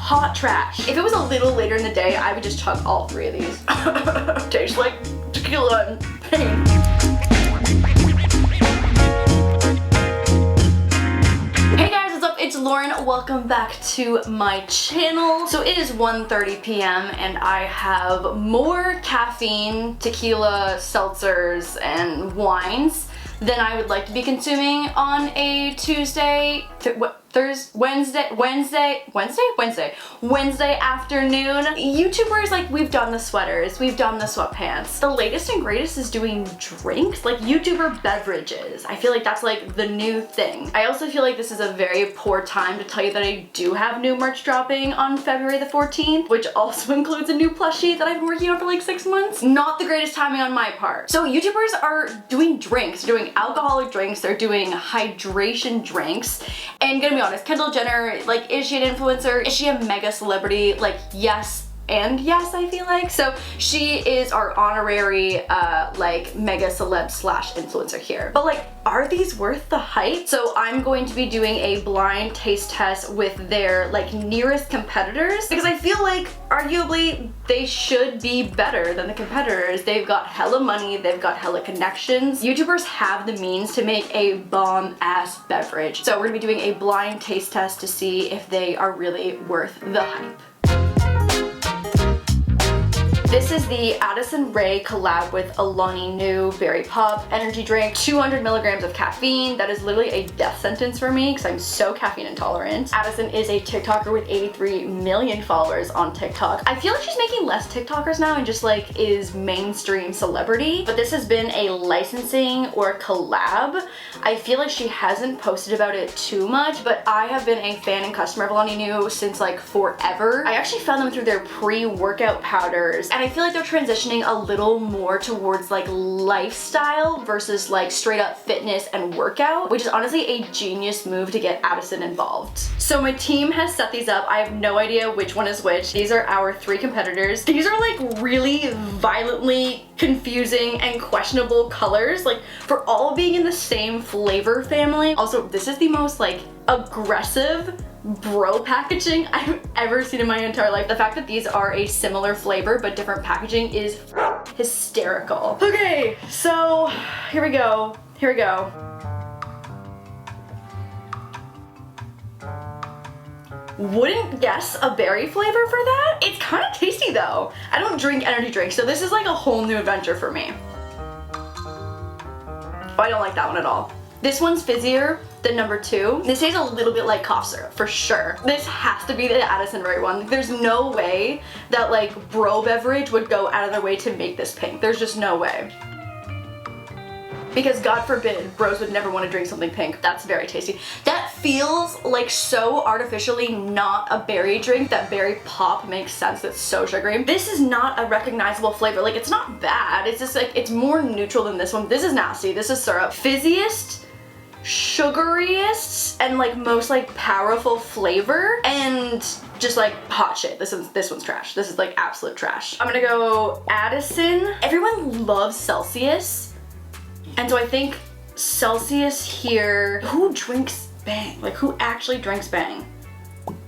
hot trash. If it was a little later in the day, I would just chug all 3 of these. Tastes like tequila and pain. Hey guys, what's up? It's Lauren. Welcome back to my channel. So it is 1:30 p.m. and I have more caffeine, tequila, seltzers, and wines than I would like to be consuming on a Wednesday afternoon. YouTubers, like, we've done the sweaters, we've done the sweatpants. The latest and greatest is doing drinks, like YouTuber beverages. I feel like that's like the new thing. I also feel like this is a very poor time to tell you that I do have new merch dropping on February the 14th, which also includes a new plushie that I've been working on for like 6 months. Not the greatest timing on my part. So YouTubers are doing drinks, they're doing alcoholic drinks, they're doing hydration drinks, and gonna be honest, Kendall Jenner, like, is she an influencer? Is she a mega celebrity? Like, yes and yes, I feel like. So she is our honorary like mega celeb slash influencer here. But like, are these worth the hype? So I'm going to be doing a blind taste test with their like nearest competitors, because I feel like arguably they should be better than the competitors. They've got hella money, they've got hella connections. YouTubers have the means to make a bomb ass beverage. So we're gonna be doing a blind taste test to see if they are really worth the hype. This is the Addison Rae collab with Alani Nu Berry Pop energy drink. 200 milligrams of caffeine. That is literally a death sentence for me because I'm so caffeine intolerant. Addison is a TikToker with 83 million followers on TikTok. I feel like she's making less TikTokers now and just like is mainstream celebrity. But this has been a licensing or collab. I feel like she hasn't posted about it too much, but I have been a fan and customer of Alani Nu since like forever. I actually found them through their pre-workout powders. And I feel like they're transitioning a little more towards like lifestyle versus like straight up fitness and workout, which is honestly a genius move to get Addison involved. So my team has set these up. I have no idea which one is which. These are our 3 competitors. These are like really violently confusing and questionable colors, like for all being in the same flavor family. Also, this is the most like aggressive bro packaging I've ever seen in my entire life. The fact that these are a similar flavor but different packaging is hysterical. Okay, so here we go. Here we go. Wouldn't guess a berry flavor for that. It's kind of tasty though. I don't drink energy drinks, so this is like a whole new adventure for me. Oh, I don't like that one at all. This one's fizzier than number 2. This tastes a little bit like cough syrup, for sure. This has to be the Addison Rae one. There's no way that like bro beverage would go out of their way to make this pink. There's just no way. Because God forbid, bros would never want to drink something pink. That's very tasty. That feels like so artificially not a berry drink that berry pop makes sense. That's so sugary. This is not a recognizable flavor. Like, it's not bad. It's just like, it's more neutral than this one. This is nasty. This is syrup. Fizziest, sugariest, and like most like powerful flavor, and just like hot shit. This one's trash. This is like absolute trash. I'm gonna go Addison. Everyone loves Celsius, and so I think Celsius here. Who drinks Bang? Like, who actually drinks Bang?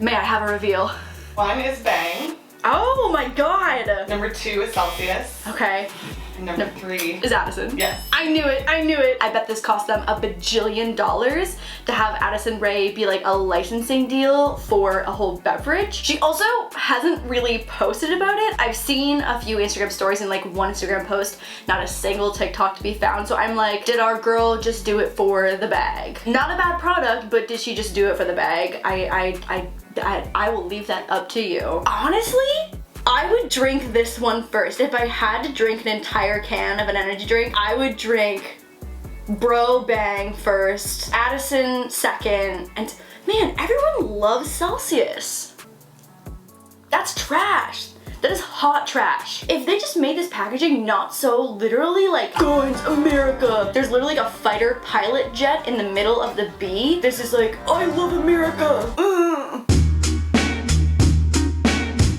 May I have a reveal? 1 is Bang. Oh my god! Number 2 is Celsius. Okay. And number 3 is Addison. Yes. I knew it, I knew it. I bet this cost them a bajillion dollars to have Addison Rae be like a licensing deal for a whole beverage. She also hasn't really posted about it. I've seen a few Instagram stories and like one Instagram post, not a single TikTok to be found. So I'm like, did our girl just do it for the bag? Not a bad product, but did she just do it for the bag? I will leave that up to you. Honestly, I would drink this one first. If I had to drink an entire can of an energy drink, I would drink Bro Bang first, Addison second, and man, everyone loves Celsius. That's trash. That is hot trash. If they just made this packaging not so literally like, guns, America. There's literally like a fighter pilot jet in the middle of the B. This is like, I love America.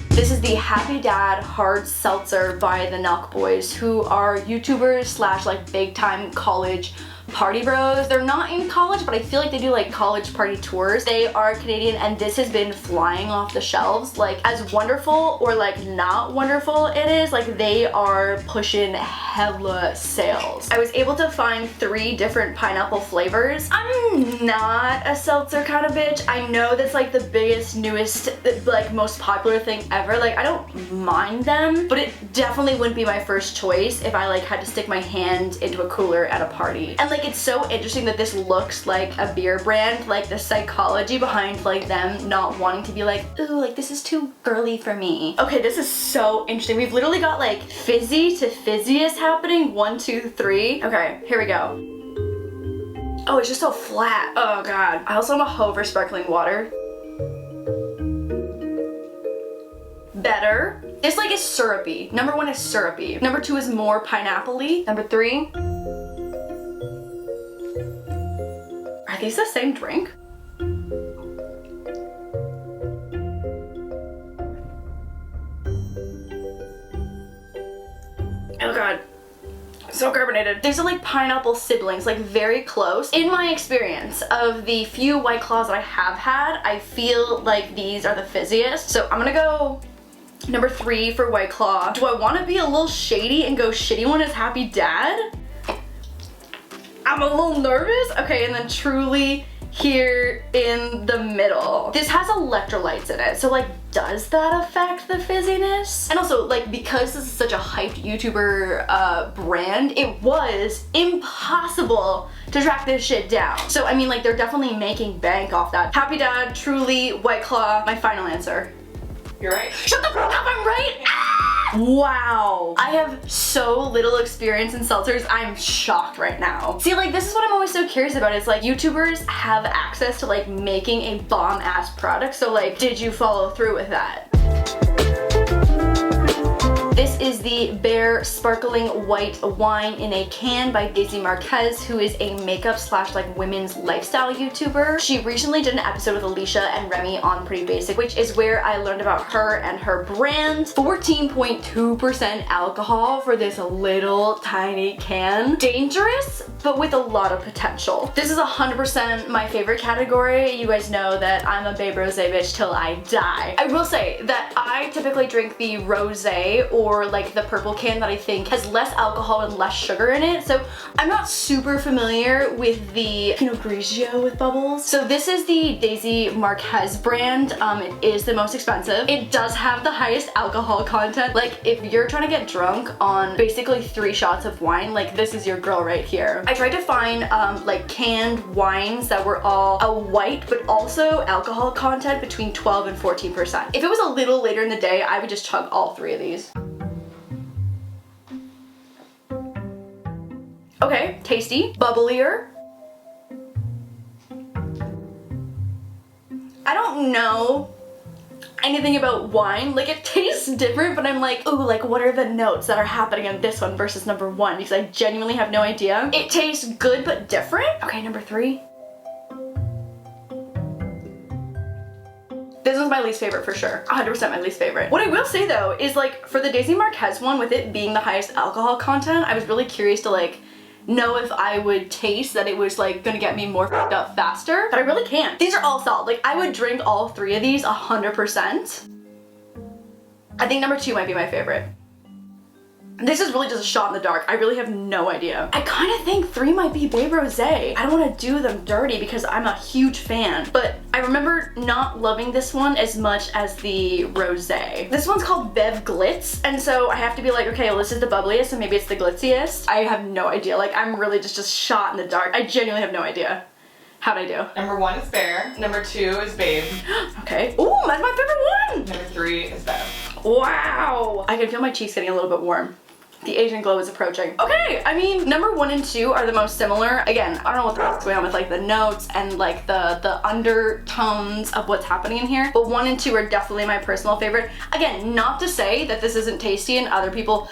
This is the Happy Dad Hard Seltzer by the Nelk Boys, who are YouTubers slash like big time college Party Bros. They're not in college, but I feel like they do like college party tours. They are Canadian, and this has been flying off the shelves. Like, as wonderful or like not wonderful it is, like they are pushing hella sales. I was able to find 3 different pineapple flavors. I'm not a seltzer kind of bitch. I know that's like the biggest, newest, like most popular thing ever. Like, I don't mind them, but it definitely wouldn't be my first choice if I like had to stick my hand into a cooler at a party. And like, it's so interesting that this looks like a beer brand, like the psychology behind like them not wanting to be like, ooh, like this is too girly for me. Okay, this is so interesting. We've literally got like fizzy to fizziest happening. 1, 2, 3. Okay, here we go. Oh, it's just so flat. Oh god. I also am a hoe for sparkling water. Better. This like is syrupy. Number 1 is syrupy. Number 2 is more pineapple-y. Number 3. Are these the same drink? Oh god. So carbonated. These are like pineapple siblings, like very close. In my experience of the few White Claws that I have had, I feel like these are the fizziest. So I'm gonna go number 3 for White Claw. Do I want to be a little shady and go shitty one as Happy Dad? I'm a little nervous. Okay, and then Truly here in the middle. This has electrolytes in it, so like, does that affect the fizziness? And also, like, because this is such a hyped YouTuber brand, it was impossible to track this shit down. So I mean, like, they're definitely making bank off that. Happy Dad, Truly, White Claw. My final answer. You're right. Shut the fuck up, I'm right! Ah! Wow. I have so little experience in seltzers, I'm shocked right now. See, like, this is what I'm always so curious about. It's like, YouTubers have access to like making a bomb-ass product, so like, did you follow through with that? This is the Bare Sparkling White Wine in a Can by Daisy Marquez, who is a makeup slash like women's lifestyle YouTuber. She recently did an episode with Alicia and Remy on Pretty Basic, which is where I learned about her and her brand. 14.2% alcohol for this little tiny can. Dangerous, but with a lot of potential. This is 100% my favorite category. You guys know that I'm a Babe Rosé bitch till I die. I will say that I typically drink the rosé or like the purple can that I think has less alcohol and less sugar in it. So I'm not super familiar with the Pinot Grigio with bubbles. So this is the Daisy Marquez brand. It is the most expensive. It does have the highest alcohol content. Like, if you're trying to get drunk on basically 3 shots of wine, like, this is your girl right here. I tried to find like canned wines that were all a white but also alcohol content between 12 and 14%. If it was a little later in the day, I would just chug all 3 of these. Okay, tasty, bubblier. I don't know anything about wine. Like, it tastes different, but I'm like, ooh, like, what are the notes that are happening in this one versus number 1? Because I genuinely have no idea. It tastes good but different. Okay, number 3. This was my least favorite for sure. 100% my least favorite. What I will say though is, like, for the Daisy Marquez one, with it being the highest alcohol content, I was really curious to like know if I would taste that it was like gonna get me more fucked up faster, but I really can't. These are all solid. Like, I would drink all 3 of these 100%. I think number 2 might be my favorite. This is really just a shot in the dark. I really have no idea. I kind of think 3 might be Babe Rosé. I don't want to do them dirty because I'm a huge fan, but I remember not loving this one as much as the Rosé. This one's called Bev Glitz, and so I have to be like, okay, well, this is the bubbliest, so maybe it's the glitziest. I have no idea. Like, I'm really just shot in the dark. I genuinely have no idea. How'd I do? Number 1 is Bear. Number 2 is Babe. Okay. Ooh, that's my favorite one! Number 3 is Bev. Wow! I can feel my cheeks getting a little bit warm. The Asian glow is approaching. Okay, I mean, number 1 and 2 are the most similar. Again, I don't know what the fuck's going on with like the notes and like the undertones of what's happening in here, but 1 and 2 are definitely my personal favorite. Again, not to say that this isn't tasty and other people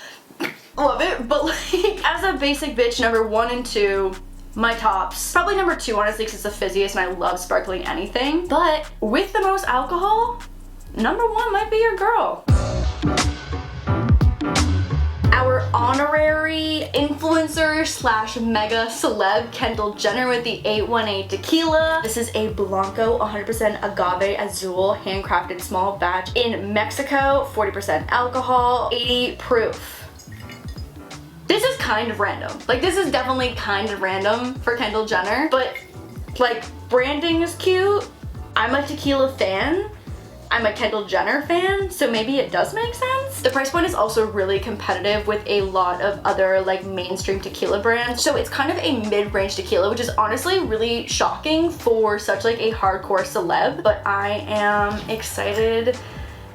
love it, but like, as a basic bitch, number 1 and 2, my tops. Probably number 2, honestly, because it's the fizziest and I love sparkling anything, but with the most alcohol, number 1 might be your girl. Our honorary influencer slash mega celeb Kendall Jenner with the 818 tequila. This is a Blanco 100% agave azul handcrafted small batch in Mexico, 40% alcohol, 80 proof. This is kind of random. Like, this is definitely kind of random for Kendall Jenner, but like, branding is cute. I'm a tequila fan. I'm a Kendall Jenner fan, so maybe it does make sense. The price point is also really competitive with a lot of other like mainstream tequila brands. So it's kind of a mid-range tequila, which is honestly really shocking for such like a hardcore celeb. But I am excited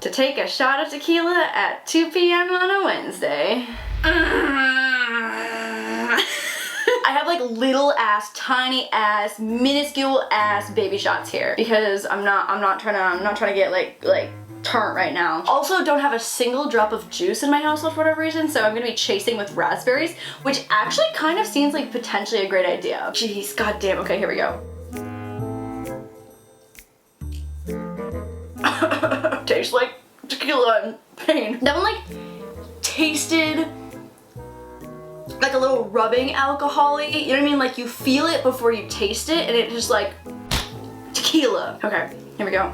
to take a shot of tequila at 2 p.m. on a Wednesday. I have like little ass, tiny ass, minuscule ass baby shots here because I'm not trying to get like turnt right now. Also, don't have a single drop of juice in my household for whatever reason, so I'm gonna be chasing with raspberries, which actually kind of seems like potentially a great idea. Jeez, goddamn. Okay, here we go. Tastes like tequila and pain. That one like tasted like a little rubbing alcohol-y, you know what I mean? Like you feel it before you taste it and it's just like tequila. Okay, here we go.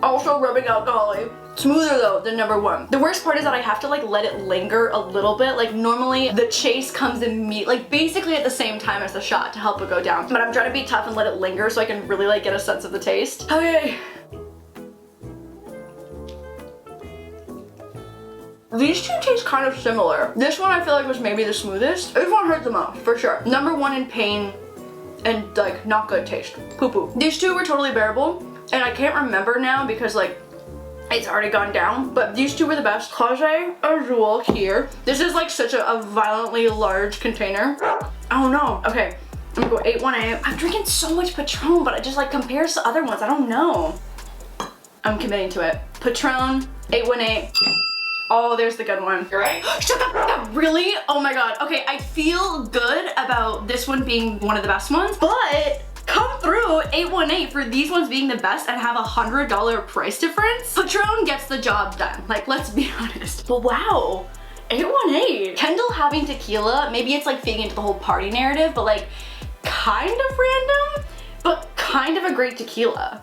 Also rubbing alcohol-y. Smoother though than number one. The worst part is that I have to like let it linger a little bit. Like normally the chase comes immediately, like basically at the same time as the shot to help it go down. But I'm trying to be tough and let it linger so I can really like get a sense of the taste. Okay. These two taste kind of similar. This one I feel like was maybe the smoothest. This one hurt the most, for sure. Number one in pain and like not good taste. Poo-poo. These two were totally bearable and I can't remember now because like it's already gone down, but these two were the best. Clase Azul here. This is like such a violently large container. Oh no. Okay, I'm gonna go 818. I'm drinking so much Patron, but it just like compares to other ones. I don't know. I'm committing to it. Patron, 818. Oh, there's the good one. You're right. Shut up! Really? Oh my god. Okay, I feel good about this one being one of the best ones, but come through 818 for these ones being the best and have $100 price difference. Patron gets the job done. Like, let's be honest. But wow, 818. Kendall having tequila, maybe it's like feeding into the whole party narrative, but like kind of random, but kind of a great tequila.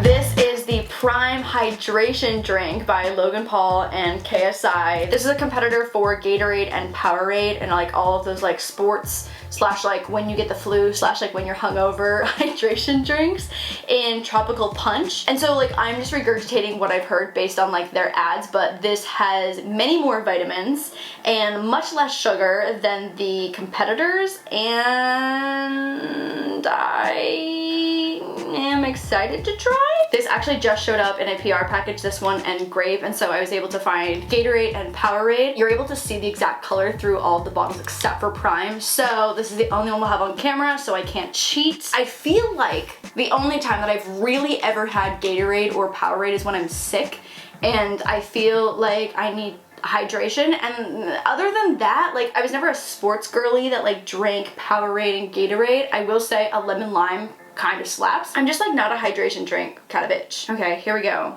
This is the Prime Hydration Drink by Logan Paul and KSI. This is a competitor for Gatorade and Powerade and like all of those like sports slash like when you get the flu slash like when you're hungover hydration drinks in tropical punch. And so like I'm just regurgitating what I've heard based on like their ads, but this has many more vitamins and much less sugar than the competitors, and I am excited to try. This actually just showed up in a PR package, this one and grape, and so I was able to find Gatorade and Powerade. You're able to see the exact color through all of the bottles except for Prime, so this is the only one we'll have on camera, so I can't cheat. I feel like the only time that I've really ever had Gatorade or Powerade is when I'm sick, and I feel like I need hydration, and other than that, like I was never a sports girly that like drank Powerade and Gatorade. I will say a lemon lime kind of slaps. I'm just like not a hydration drink kind of bitch. Okay, here we go.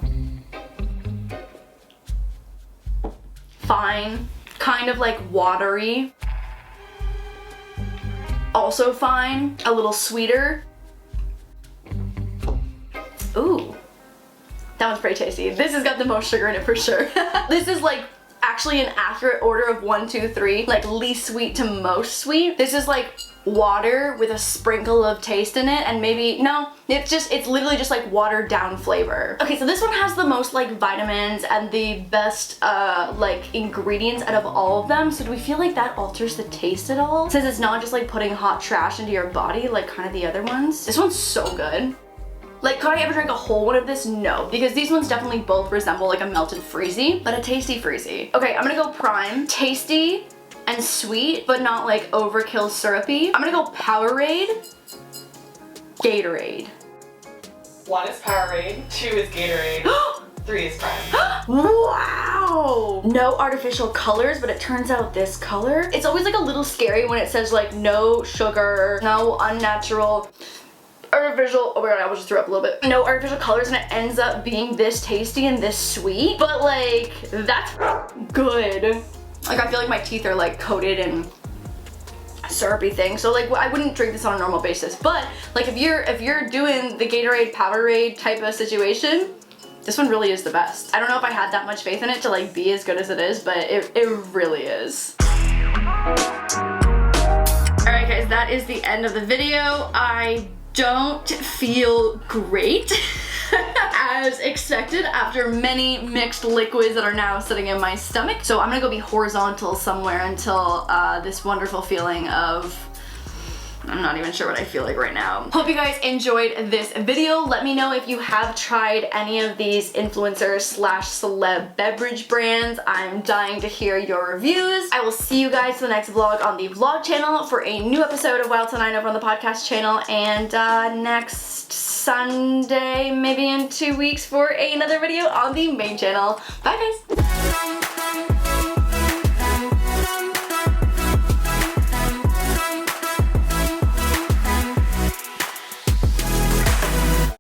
Fine. Kind of like watery. Also fine. A little sweeter. Ooh. That one's pretty tasty. This has got the most sugar in it for sure. This is like actually an accurate order of 1, 2, 3. Like least sweet to most sweet. This is like water with a sprinkle of taste in it, and maybe, no, it's literally just like watered down flavor. Okay, so this one has the most like vitamins and the best like ingredients out of all of them. So do we feel like that alters the taste at all? Since it's not just like putting hot trash into your body like kind of the other ones. This one's so good. Like, could I ever drink a whole one of this? No, because these ones definitely both resemble like a melted freezy, but a tasty freezy. Okay, I'm gonna go Prime. Tasty and sweet, but not like overkill syrupy. I'm gonna go Powerade, Gatorade. 1 is Powerade, 2 is Gatorade, 3 is Prime. Wow! No artificial colors, but it turns out this color. It's always like a little scary when it says like no sugar, no unnatural artificial, oh my god, I almost just threw up a little bit. No artificial colors and it ends up being this tasty and this sweet. But like, that's good. Like I feel like my teeth are like coated in syrupy thing. So like I wouldn't drink this on a normal basis. But like if you're doing the Gatorade Powerade type of situation, this one really is the best. I don't know if I had that much faith in it to like be as good as it is, but it really is. Alright guys, that is the end of the video. I don't feel great as expected after many mixed liquids that are now sitting in my stomach. So I'm gonna go be horizontal somewhere until this wonderful feeling of, I'm not even sure what I feel like right now. Hope you guys enjoyed this video. Let me know if you have tried any of these influencers slash celeb beverage brands. I'm dying to hear your reviews. I will see you guys for the next vlog on the vlog channel for a new episode of Wild Till 9 over on the podcast channel, and next Sunday, maybe in 2 weeks, for another video on the main channel. Bye guys.